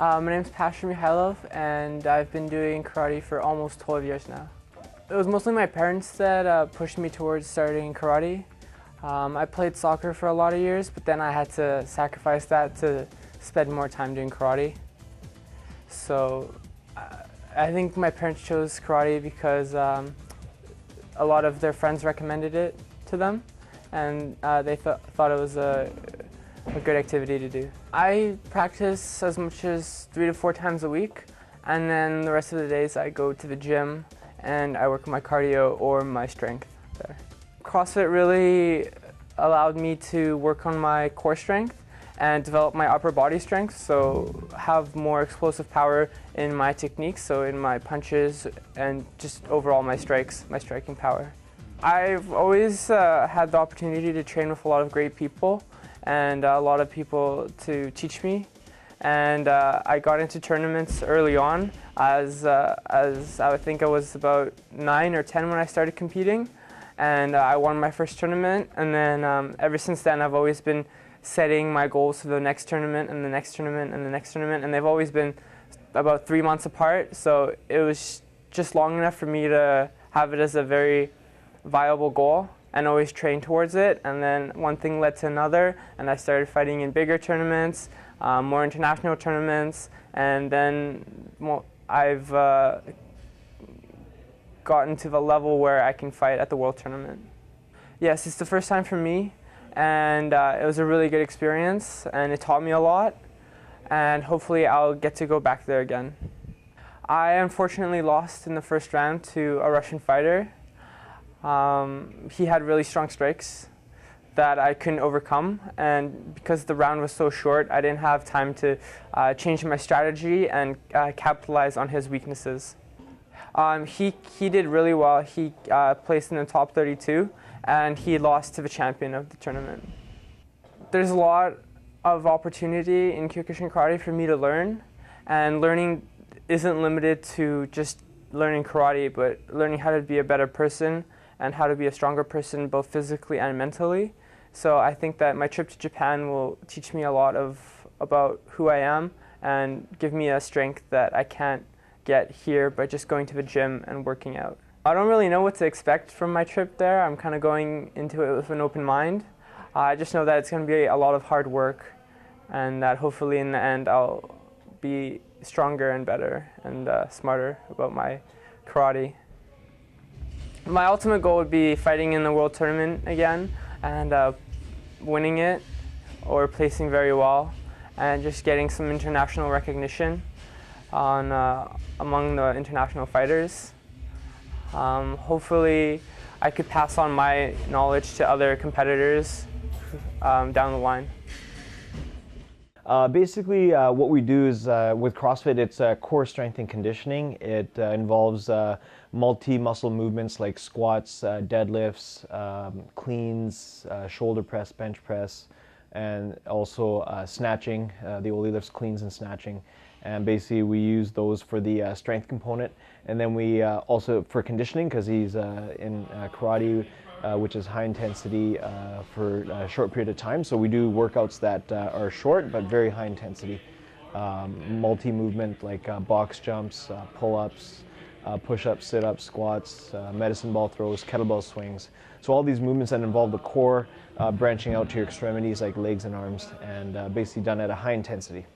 My name's Pastor Mikhailov, and I've been doing karate for almost 12 years now. It was mostly my parents that pushed me towards starting karate. I played soccer for a lot of years, but then I had to sacrifice that to spend more time doing karate. So I think my parents chose karate because a lot of their friends recommended it to them, and they thought it was a good activity to do. I practice as much as 3 to 4 times a week, and then the rest of the days I go to the gym and I work my cardio or my strength there. CrossFit really allowed me to work on my core strength and develop my upper body strength, so have more explosive power in my techniques, so in my punches and just overall my strikes, my striking power. I've always had the opportunity to train with a lot of great people and a lot of people to teach me, and I got into tournaments early on as I think I was about 9 or 10 when I started competing, and I won my first tournament, and then ever since then I've always been setting my goals for the next tournament and the next tournament and the next tournament, and they've always been about 3 months apart, so it was just long enough for me to have it as a very viable goal and always train towards it. And then one thing led to another, and I started fighting in bigger tournaments, more international tournaments, and then I've gotten to the level where I can fight at the world tournament. Yes, it's the first time for me, and it was a really good experience, and it taught me a lot, and hopefully I'll get to go back there again. I unfortunately lost in the first round to a Russian fighter. He had really strong strikes that I couldn't overcome, and because the round was so short, I didn't have time to change my strategy and capitalize on his weaknesses. He did really well. He placed in the top 32, and he lost to the champion of the tournament. There's a lot of opportunity in Kyokushin karate for me to learn, and learning isn't limited to just learning karate, but learning how to be a better person and how to be a stronger person both physically and mentally. So I think that my trip to Japan will teach me a lot about who I am and give me a strength that I can't get here by just going to the gym and working out. I don't really know what to expect from my trip there. I'm kind of going into it with an open mind. I just know that it's going to be a lot of hard work, and that hopefully in the end I'll be stronger and better and smarter about my karate. My ultimate goal would be fighting in the world tournament again and winning it or placing very well and just getting some international recognition among the international fighters. Hopefully I could pass on my knowledge to other competitors down the line. Basically, what we do is with CrossFit, it's core strength and conditioning. It involves multi-muscle movements like squats, deadlifts, cleans, shoulder press, bench press, and also snatching, the Oli lifts, cleans, and snatching. And basically, we use those for the strength component, and then we also for conditioning, because he's in karate, which is high intensity for a short period of time. So we do workouts that are short but very high intensity. Multi-movement like box jumps, pull-ups, push-ups, sit-ups, squats, medicine ball throws, kettlebell swings. So all these movements that involve the core branching out to your extremities like legs and arms, and basically done at a high intensity.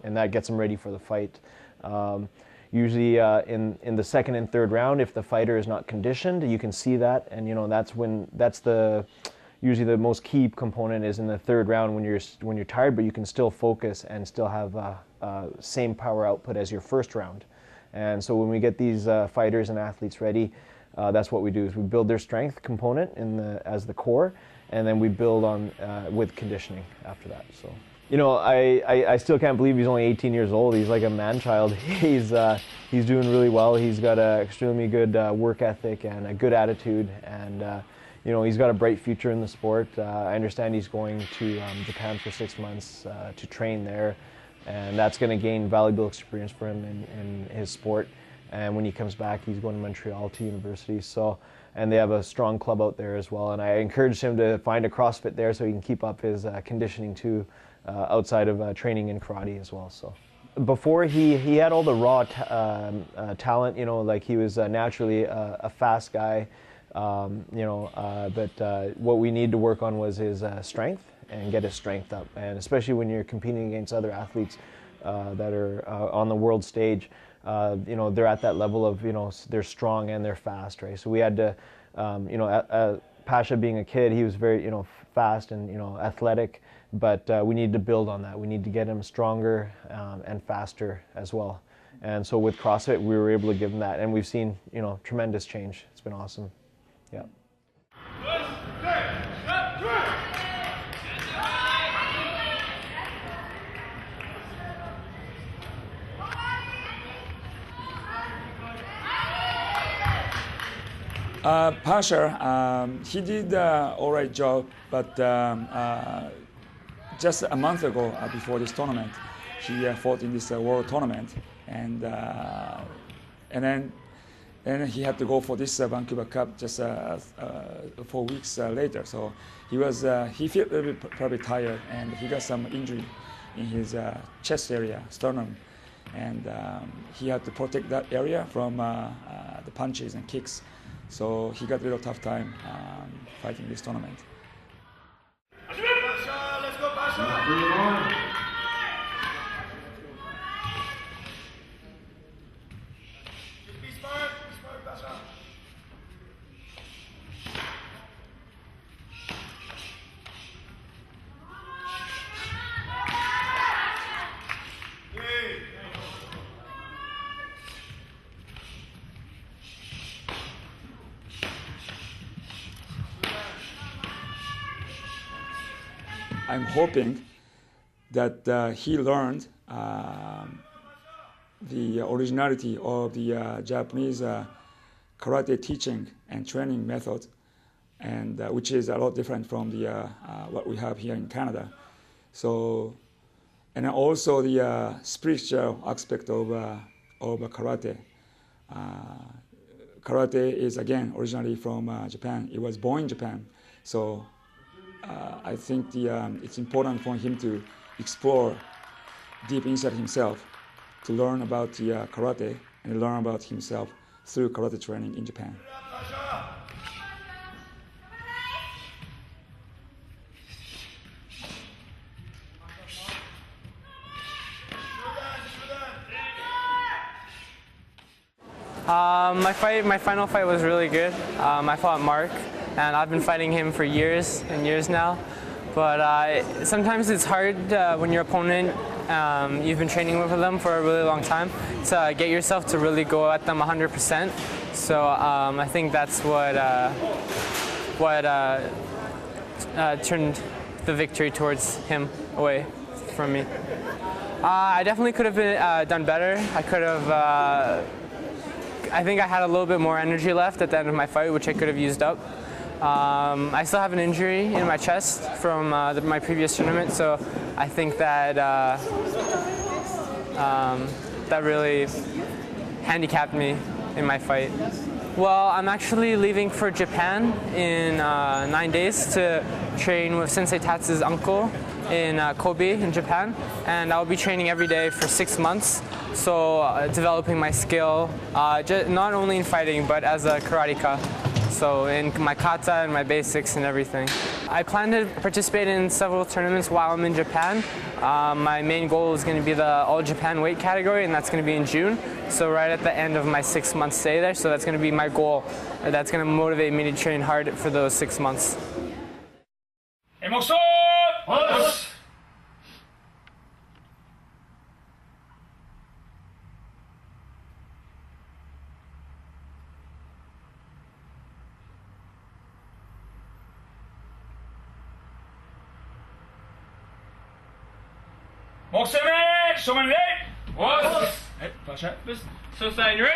And that gets them ready for the fight. Usually in the second and third round, if the fighter is not conditioned, you can see that, and usually the most key component is in the third round when you're tired, but you can still focus and still have same power output as your first round. And so when we get these fighters and athletes ready, that's what we do, is we build their strength component as the core, and then we build on with conditioning after that. So. You know, I still can't believe he's only 18 years old. He's like a man-child. He's doing really well. He's got an extremely good work ethic and a good attitude, and he's got a bright future in the sport. I understand he's going to Japan for 6 months to train there, and that's going to gain valuable experience for him in his sport. And when he comes back, he's going to Montreal to university. So, and they have a strong club out there as well. And I encouraged him to find a CrossFit there so he can keep up his conditioning too. Outside of training in karate as well. So. before he had all the raw talent, you know, like he was naturally a fast guy, you know, but what we need to work on was his strength and get his strength up, and especially when you're competing against other athletes that are on the world stage, you know, they're at that level of, you know, they're strong and they're fast, right? So we had to, you know, Pasha being a kid, he was very, you know, fast and, you know, athletic, but we need to build on that. We need to get him stronger and faster as well. And so with CrossFit, we were able to give him that, and we've seen, you know, tremendous change. It's been awesome. Yeah. Pasha, he did all right job, but just a month ago, before this tournament, he fought in this world tournament, and then he had to go for this Vancouver Cup just 4 weeks later. So he felt a little bit probably tired, and he got some injury in his chest area, sternum, and he had to protect that area from the punches and kicks. So he got a little tough time fighting this tournament. Let's go, Pasha! Be smart, Pasha. I'm hoping that he learned the originality of the Japanese karate teaching and training method, and which is a lot different from the what we have here in Canada. So, and also the spiritual aspect of karate. Karate is again originally from Japan. It was born in Japan, so. I think it's important for him to explore deep inside himself, to learn about the karate and learn about himself through karate training in Japan. My final fight was really good. I fought Mark, and I've been fighting him for years and years now. But sometimes it's hard when your opponent, you've been training with them for a really long time, to get yourself to really go at them 100%. So I think that's what turned the victory towards him away from me. I definitely could have been done better. I think I had a little bit more energy left at the end of my fight, which I could have used up. I still have an injury in my chest from my previous tournament, so I think that that really handicapped me in my fight. Well, I'm actually leaving for Japan in 9 days to train with Sensei Tatsu's uncle in Kobe in Japan, and I'll be training every day for 6 months, so developing my skill, not only in fighting but as a karateka, so in my kata and my basics and everything. I plan to participate in several tournaments while I'm in Japan. My main goal is going to be the All Japan weight category, and that's going to be in June, so right at the end of my 6 months stay there, so that's going to be my goal. That's going to motivate me to train hard for those 6 months. 목숨에 소만을 워스 파샤 소사인을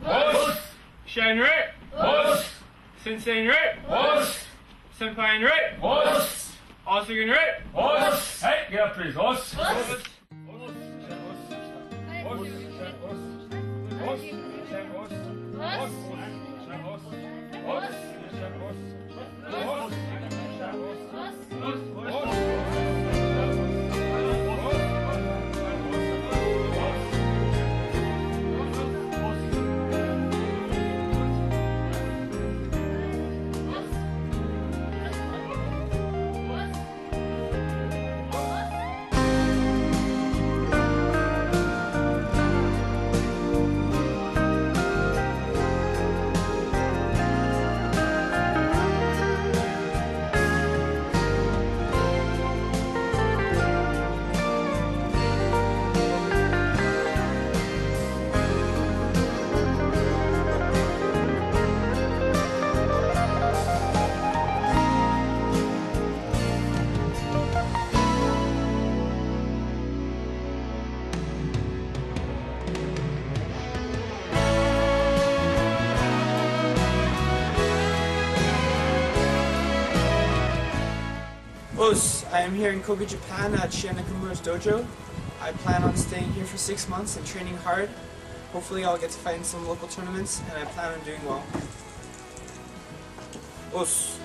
워스 샤인을 워스 센세인을 워스 센파인을 워스 어스긴을 워스 Hey, get up please. 워스 Os, I am here in Kobe, Japan at Shinya Nakamura's dojo. I plan on staying here for 6 months and training hard. Hopefully I'll get to fight in some local tournaments and I plan on doing well. Os.